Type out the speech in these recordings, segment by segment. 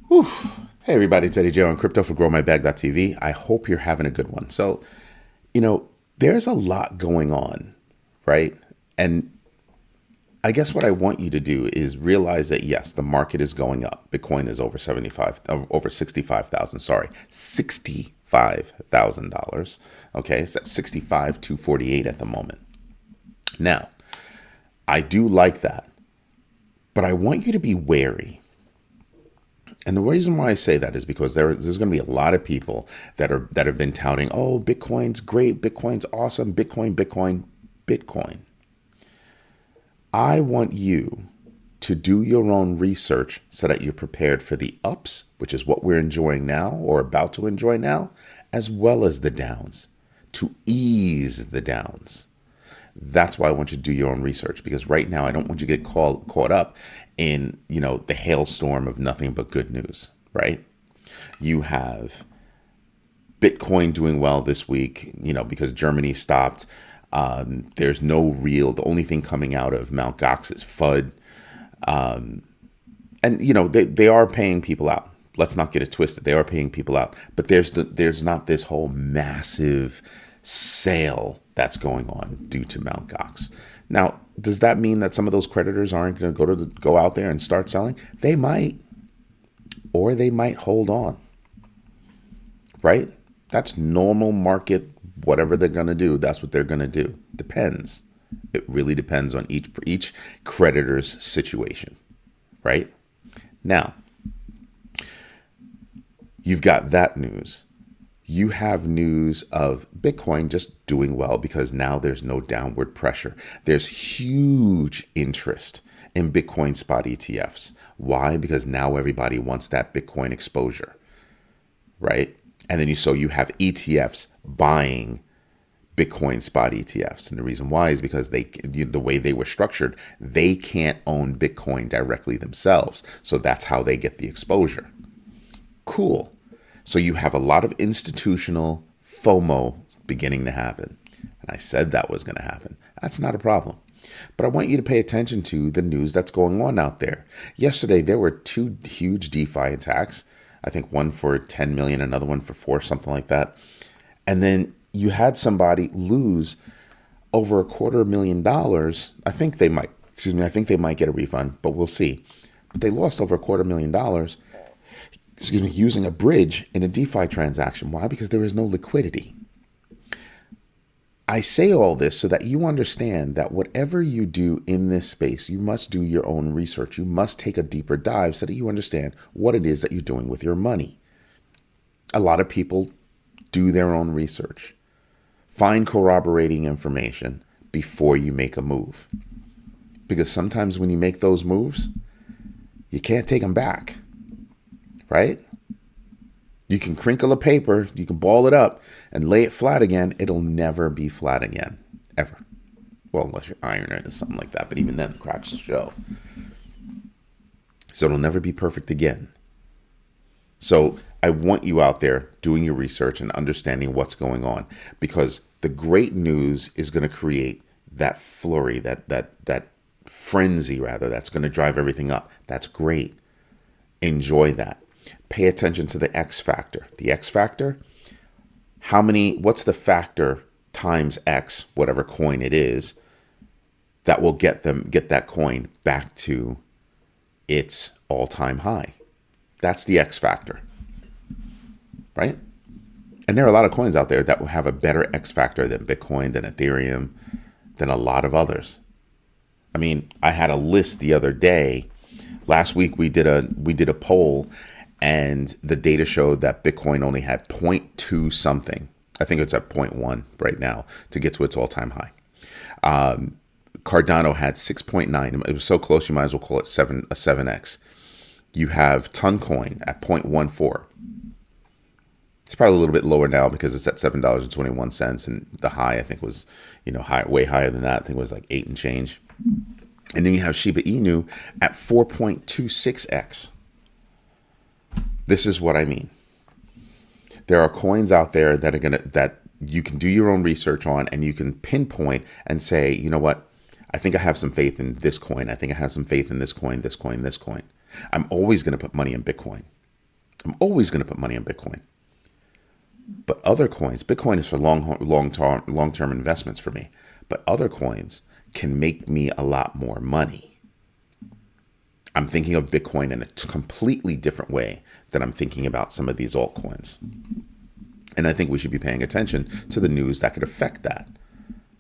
Whew. Hey everybody, it's Eddie Joe on Crypto for GrowMyBag.tv. I hope you're having a good one. So, there's a lot going on, right? And I guess what I want you to do is realize that yes, the market is going up. Bitcoin is over 65,000. Sorry, $65,000. Okay, it's at 65,248 at the moment. Now, I do like that, but I want you to be wary. And the reason why I say that is because there's going to be a lot of people that have been touting, oh, Bitcoin's great, Bitcoin's awesome, Bitcoin. I want you to do your own research so that you're prepared for the ups, which is what we're enjoying now or about to enjoy now, as well as the downs, to ease the downs. That's why I want you to do your own research, because right now I don't want you to get caught up in, the hailstorm of nothing but good news, right? You have Bitcoin doing well this week, because Germany stopped. There's the only thing coming out of Mt. Gox is FUD. And they are paying people out. Let's not get it twisted. They are paying people out, but there's not this whole massive sale that's going on due to Mt. Gox. Now, does that mean that some of those creditors aren't going to go out there and start selling? They might, or they might hold on, right? That's normal market. Whatever they're going to do, that's what they're going to do. Depends. It really depends on each creditor's situation, right? Now, you've got that news. You have news of Bitcoin just doing well because now there's no downward pressure. There's huge interest in Bitcoin spot ETFs. Why? Because now everybody wants that Bitcoin exposure, right? And then you have ETFs buying Bitcoin spot ETFs. And the reason why is because the way they were structured, they can't own Bitcoin directly themselves. So that's how they get the exposure. Cool. So you have a lot of institutional FOMO beginning to happen. And I said that was going to happen. That's not a problem. But I want you to pay attention to the news that's going on out there. Yesterday, there were two huge DeFi attacks. I think one for 10 million, another one for 4, something like that. And then you had somebody lose over $250,000. I think they might get a refund, but we'll see. But they lost over $250,000, using a bridge in a DeFi transaction. Why? Because there is no liquidity. I say all this so that you understand that whatever you do in this space, you must do your own research. You must take a deeper dive so that you understand what it is that you're doing with your money. A lot of people do their own research. Find corroborating information before you make a move. Because sometimes when you make those moves, you can't take them back. Right? You can crinkle a paper, you can ball it up and lay it flat again. It'll never be flat again, ever. Well, unless you iron it or something like that. But even then, the cracks will show. So it'll never be perfect again. So I want you out there doing your research and understanding what's going on, because the great news is going to create that flurry, that frenzy rather, that's going to drive everything up. That's great. Enjoy that. Pay attention to the X factor. The X factor, what's the factor times X, whatever coin it is, that will get that coin back to its all-time high. That's the X factor, right? And there are a lot of coins out there that will have a better X factor than Bitcoin, than Ethereum, than a lot of others. I mean, I had a list the other day. Last week we did a poll, and the data showed that Bitcoin only had 0.2 something. I think it's at 0.1 right now to get to its all-time high. Cardano had 6.9. It was so close you might as well call it a 7x. You have Toncoin at 0.14. It's probably a little bit lower now because it's at $7.21, and the high I think was, way higher than that. I think it was like 8 and change. And then you have Shiba Inu at 4.26x. This is what I mean. There are coins out there that you can do your own research on, and you can pinpoint and say, you know what? I think I have some faith in this coin. I think I have some faith in this coin, this coin, this coin. I'm always going to put money in Bitcoin. I'm always going to put money in Bitcoin. But other coins, Bitcoin is for long-term investments for me. But other coins can make me a lot more money. I'm thinking of Bitcoin in a completely different way than I'm thinking about some of these altcoins. And I think we should be paying attention to the news that could affect that.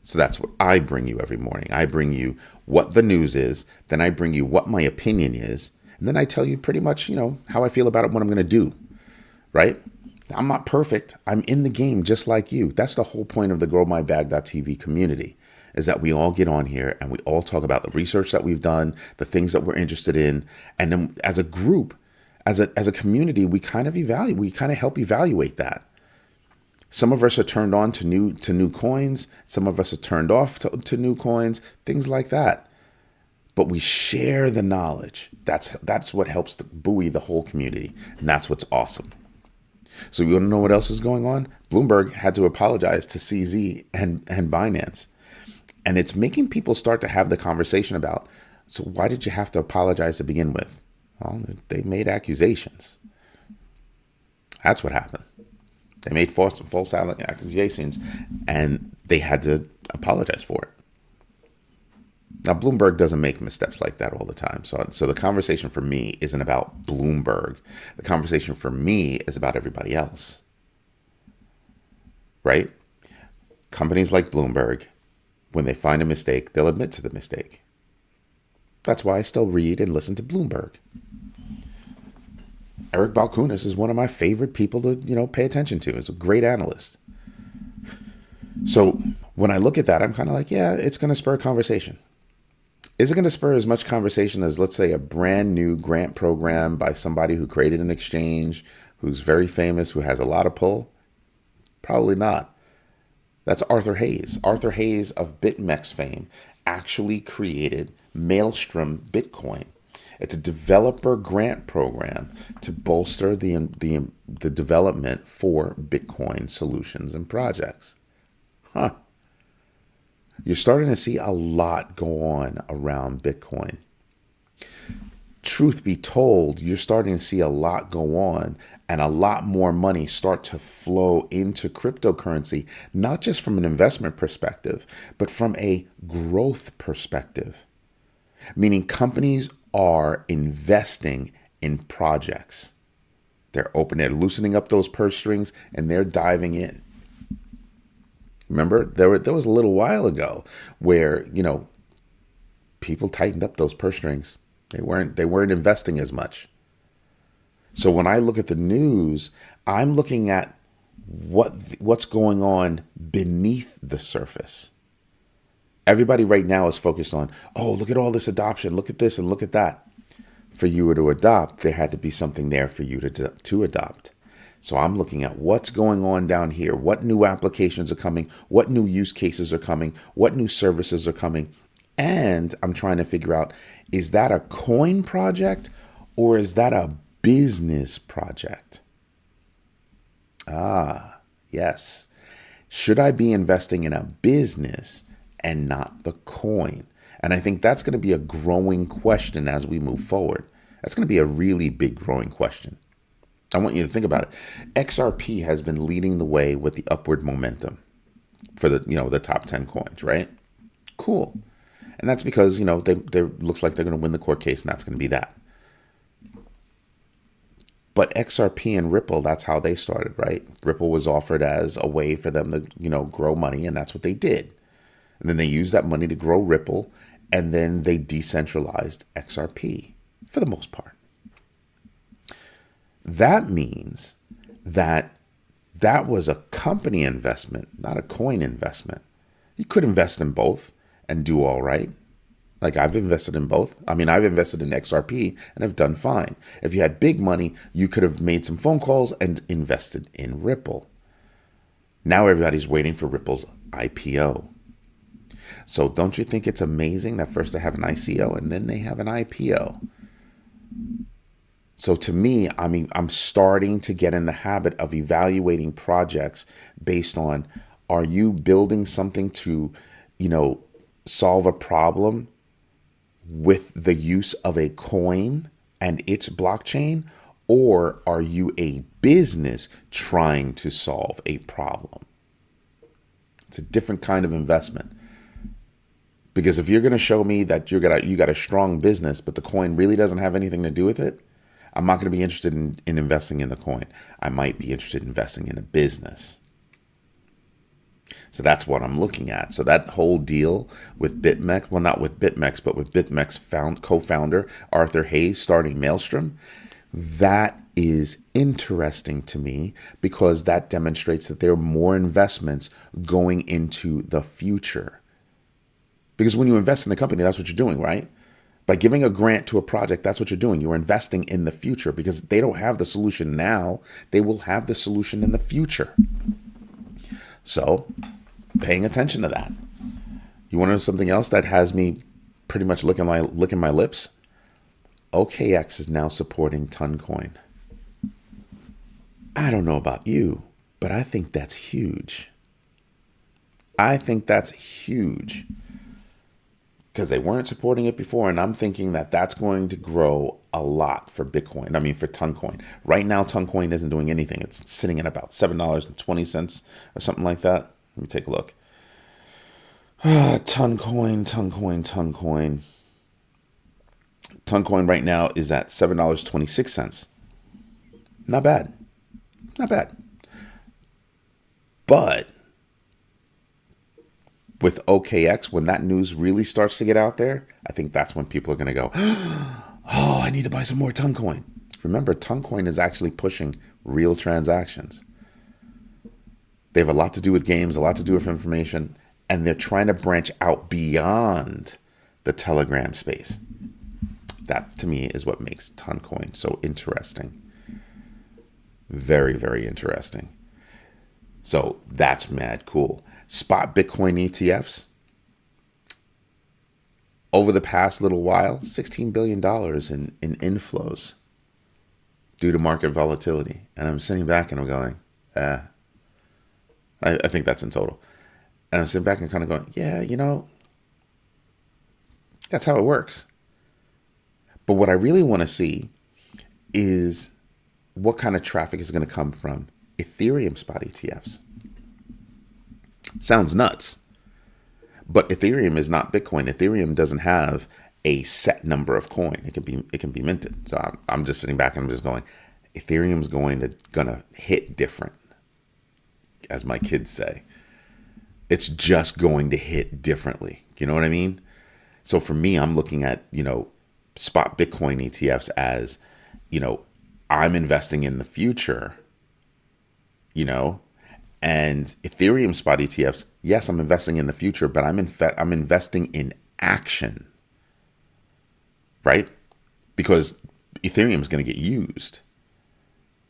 So that's what I bring you every morning. I bring you what the news is, then I bring you what my opinion is, and then I tell you pretty much, how I feel about it, what I'm going to do, right? I'm not perfect. I'm in the game just like you. That's the whole point of the GrowMyBag.tv community, is that we all get on here and we all talk about the research that we've done, the things that we're interested in. And then as a group, as a community, we kind of help evaluate that. Some of us are turned on to new coins. Some of us are turned off to new coins, things like that. But we share the knowledge. That's what helps to buoy the whole community. And that's what's awesome. So you want to know what else is going on? Bloomberg had to apologize to CZ and Binance. And it's making people start to have the conversation about, so why did you have to apologize to begin with? Well, they made accusations. That's what happened. They made false accusations, and they had to apologize for it. Now, Bloomberg doesn't make missteps like that all the time. So the conversation for me isn't about Bloomberg. The conversation for me is about everybody else, right? Companies like Bloomberg, when they find a mistake, they'll admit to the mistake. That's why I still read and listen to Bloomberg. Eric Balchunas is one of my favorite people to, pay attention to. He's a great analyst. So when I look at that, I'm kind of like, yeah, it's going to spur conversation. Is it going to spur as much conversation as, let's say, a brand new grant program by somebody who created an exchange, who's very famous, who has a lot of pull? Probably not. That's Arthur Hayes. Arthur Hayes of BitMEX fame actually created Maelstrom Bitcoin. It's a developer grant program to bolster the development for Bitcoin solutions and projects. You're starting to see a lot go on around Bitcoin. Truth be told, you're starting to see a lot go on and a lot more money start to flow into cryptocurrency, not just from an investment perspective, but from a growth perspective. Meaning companies are investing in projects. They're loosening up those purse strings and they're diving in. Remember, there was a little while ago where, people tightened up those purse strings. They weren't investing as much. So when I look at the news, I'm looking at what's going on beneath the surface. Everybody right now is focused on, oh, look at all this adoption. Look at this and look at that. For you to adopt, there had to be something there for you to adopt. So I'm looking at what's going on down here. What new applications are coming? What new use cases are coming? What new services are coming? And I'm trying to figure out, is that a coin project or is that a business project? Yes. Should I be investing in a business and not the coin? And I think that's going to be a growing question as we move forward. That's going to be a really big growing question. I want you to think about it. XRP has been leading the way with the upward momentum for the top 10 coins, right? Cool. And that's because, they looks like they're going to win the court case, and that's going to be that. But XRP and Ripple, that's how they started, right? Ripple was offered as a way for them to, grow money, and that's what they did. And then they used that money to grow Ripple, and then they decentralized XRP for the most part. That means that was a company investment, not a coin investment. You could invest in both and do all right. Like I've invested in both. I've invested in XRP and have done fine. If you had big money, you could have made some phone calls and invested in Ripple. Now everybody's waiting for Ripple's IPO. So don't you think it's amazing that first they have an ICO and then they have an IPO? So to me, I'm starting to get in the habit of evaluating projects based on, are you building something to, solve a problem with the use of a coin and its blockchain? Or are you a business trying to solve a problem? It's a different kind of investment. Because if you're going to show me that you got a strong business, but the coin really doesn't have anything to do with it, I'm not going to be interested in investing in the coin. I might be interested in investing in a business. So that's what I'm looking at. So that whole deal with BitMEX, well, not with BitMEX, but with BitMEX co-founder Arthur Hayes starting Maelstrom, that is interesting to me because that demonstrates that there are more investments going into the future. Because when you invest in a company, that's what you're doing, right? By giving a grant to a project, that's what you're doing. You're investing in the future because they don't have the solution now. They will have the solution in the future. So paying attention to that. You want to know something else that has me pretty much licking my lips? OKX is now supporting Toncoin. I don't know about you, but I think that's huge. I think that's huge because they weren't supporting it before. And I'm thinking that that's going to grow a lot for Bitcoin. I mean, for Toncoin. Right now, Toncoin isn't doing anything. It's sitting at about $7.20 or something like that. Let me take a look. Toncoin. Toncoin right now is at $7.26. Not bad. Not bad. But with OKX, when that news really starts to get out there, I think that's when people are going to go, oh, I need to buy some more Toncoin. Remember, Toncoin is actually pushing real transactions. They have a lot to do with games, a lot to do with information, and they're trying to branch out beyond the Telegram space. That, to me, is what makes Toncoin so interesting. Very, very interesting. So that's mad cool. Spot Bitcoin ETFs. Over the past little while, $16 billion in inflows due to market volatility. And I'm sitting back and I'm going, I think that's in total. And I'm sitting back and kind of going, yeah, that's how it works. But what I really want to see is what kind of traffic is going to come from Ethereum spot ETFs. Sounds nuts. But Ethereum is not Bitcoin. Ethereum doesn't have a set number of coin. It can be minted. So I'm just sitting back and I'm just going, Ethereum's gonna hit different, as my kids say. It's just going to hit differently. You know what I mean? So for me, I'm looking at, spot Bitcoin ETFs as, I'm investing in the future, and Ethereum spot ETFs. Yes, I'm investing in the future, but I'm investing in action, right? Because Ethereum is going to get used.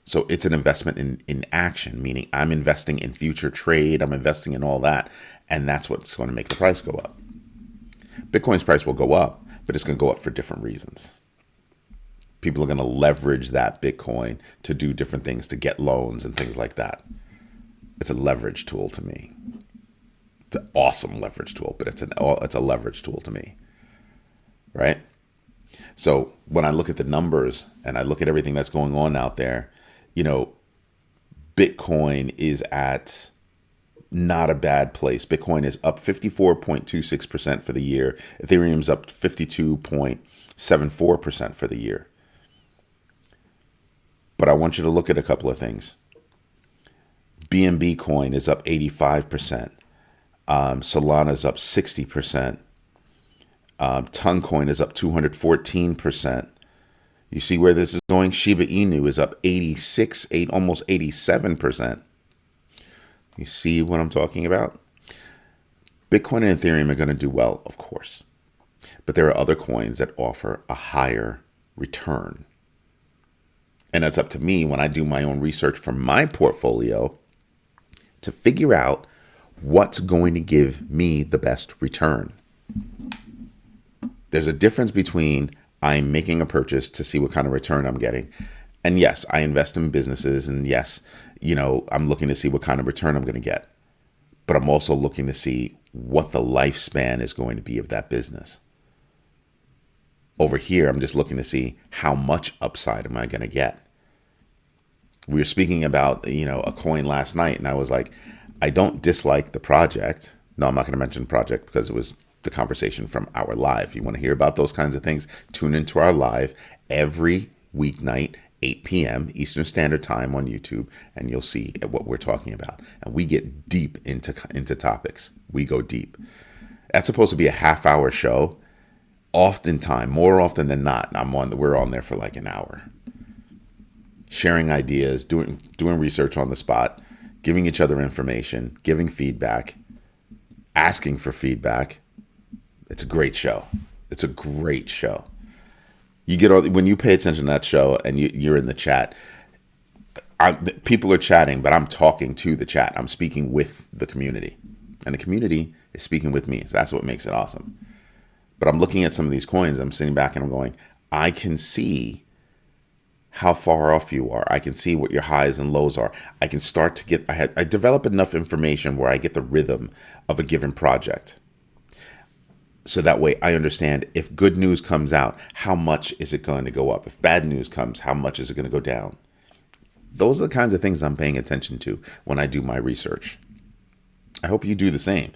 So it's an investment in action, meaning I'm investing in future trade. I'm investing in all that. And that's what's going to make the price go up. Bitcoin's price will go up, but it's going to go up for different reasons. People are going to leverage that Bitcoin to do different things, to get loans and things like that. It's a leverage tool to me. It's an awesome leverage tool, but it's a leverage tool to me, right? So when I look at the numbers and I look at everything that's going on out there, Bitcoin is at not a bad place. Bitcoin is up 54.26% for the year. Ethereum's up 52.74% for the year. But I want you to look at a couple of things. BNB coin is up 85%. Solana's up 60%. Toncoin is up 214%. You see where this is going? Shiba Inu is up 86, almost 87%. You see what I'm talking about? Bitcoin and Ethereum are going to do well, of course. But there are other coins that offer a higher return. And that's up to me when I do my own research for my portfolio to figure out what's going to give me the best return. There's a difference between I'm making a purchase to see what kind of return I'm getting. And yes, I invest in businesses. And yes, I'm looking to see what kind of return I'm going to get. But I'm also looking to see what the lifespan is going to be of that business. Over here, I'm just looking to see how much upside am I going to get. We were speaking about, a coin last night, and I was like, I don't dislike the project. No, I'm not going to mention project because it was the conversation from our live. If you want to hear about those kinds of things, tune into our live every weeknight, 8 p.m. Eastern Standard Time on YouTube, and you'll see what we're talking about. And we get deep into topics. We go deep. That's supposed to be a half-hour show. Oftentimes, more often than not, we're on there for like an hour. Sharing ideas, doing research on the spot, giving each other information, giving feedback, asking for feedback. It's a great show. It's a great show. You get when you pay attention to that show and you're in the chat. People are chatting, but I'm talking to the chat. I'm speaking with the community, and the community is speaking with me. So that's what makes it awesome. But I'm looking at some of these coins. I'm sitting back and I'm going, I can see how far off you are. I can see what your highs and lows are. I can start to get, I develop enough information where I get the rhythm of a given project. So that way I understand if good news comes out, how much is it going to go up? If bad news comes, how much is it going to go down? Those are the kinds of things I'm paying attention to when I do my research. I hope you do the same,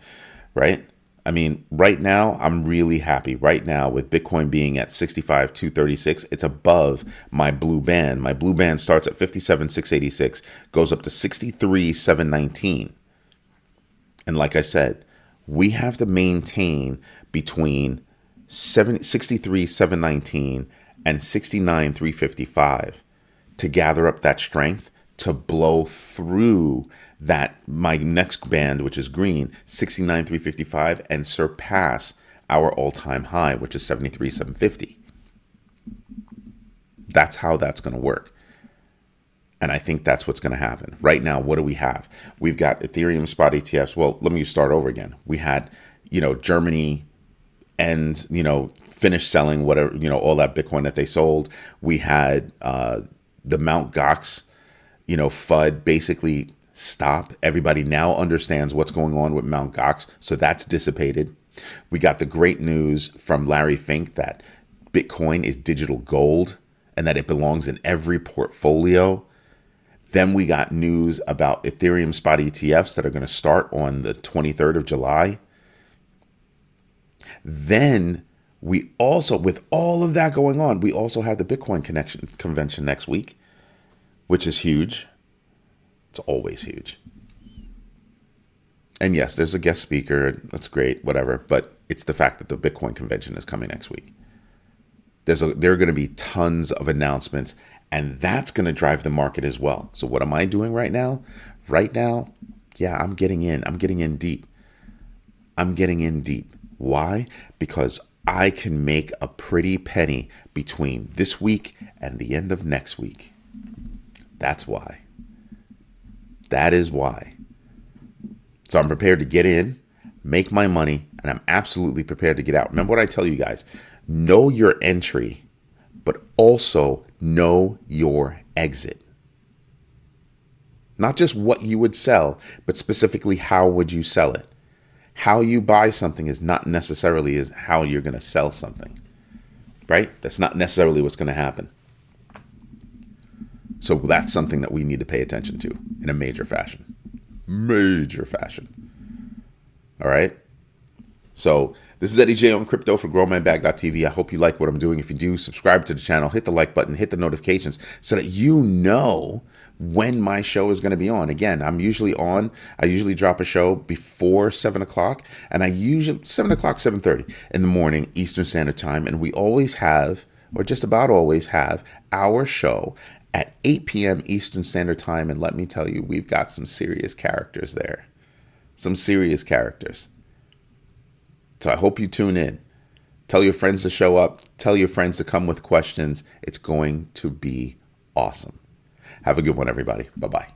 right? I mean, right now, I'm really happy. Right now, with Bitcoin being at 65,236, it's above my blue band. My blue band starts at 57,686, goes up to 63,719. And like I said, we have to maintain between 63,719 and 69,355 to gather up that strength to blow through that my next band, which is green, 69,355, and surpass our all-time high, which is 73,750. That's how that's going to work. And I think that's what's going to happen. Right now, what do we have? We've got Ethereum spot ETFs. Well, let me start over again. We had, Germany and, finish selling whatever, all that Bitcoin that they sold. We had the Mt. Gox, FUD basically stop. Everybody now understands what's going on with Mt. Gox, so that's dissipated. We got the great news from Larry Fink that Bitcoin is digital gold and that it belongs in every portfolio. Then we got news about Ethereum spot ETFs that are going to start on the 23rd of July. Then we also, with all of that going on, we also have the Bitcoin convention next week, which is huge. It's always huge. And yes, there's a guest speaker. That's great, whatever. But it's the fact that the Bitcoin convention is coming next week. There are going to be tons of announcements, and that's going to drive the market as well. So what am I doing right now? Right now, yeah, I'm getting in. I'm getting in deep. Why? Because I can make a pretty penny between this week and the end of next week. That's why. That is why. So I'm prepared to get in, make my money, and I'm absolutely prepared to get out. Remember what I tell you guys, know your entry, but also know your exit. Not just what you would sell, but specifically how would you sell it. How you buy something is not necessarily is how you're going to sell something, right? That's not necessarily what's going to happen. So that's something that we need to pay attention to in a major fashion. All right. So this is Eddie J on crypto for growmybag.tv. I hope you like what I'm doing. If you do, subscribe to the channel, hit the like button, hit the notifications so that you know when my show is going to be on. Again, I'm usually on. I usually drop a show before 7 o'clock, and I usually 7 o'clock, 7:30 in the morning, Eastern Standard Time. And we always have, or just about always have, our show at 8 p.m. Eastern Standard Time. And let me tell you, we've got some serious characters there. Some serious characters. So I hope you tune in. Tell your friends to show up. Tell your friends to come with questions. It's going to be awesome. Have a good one, everybody. Bye-bye.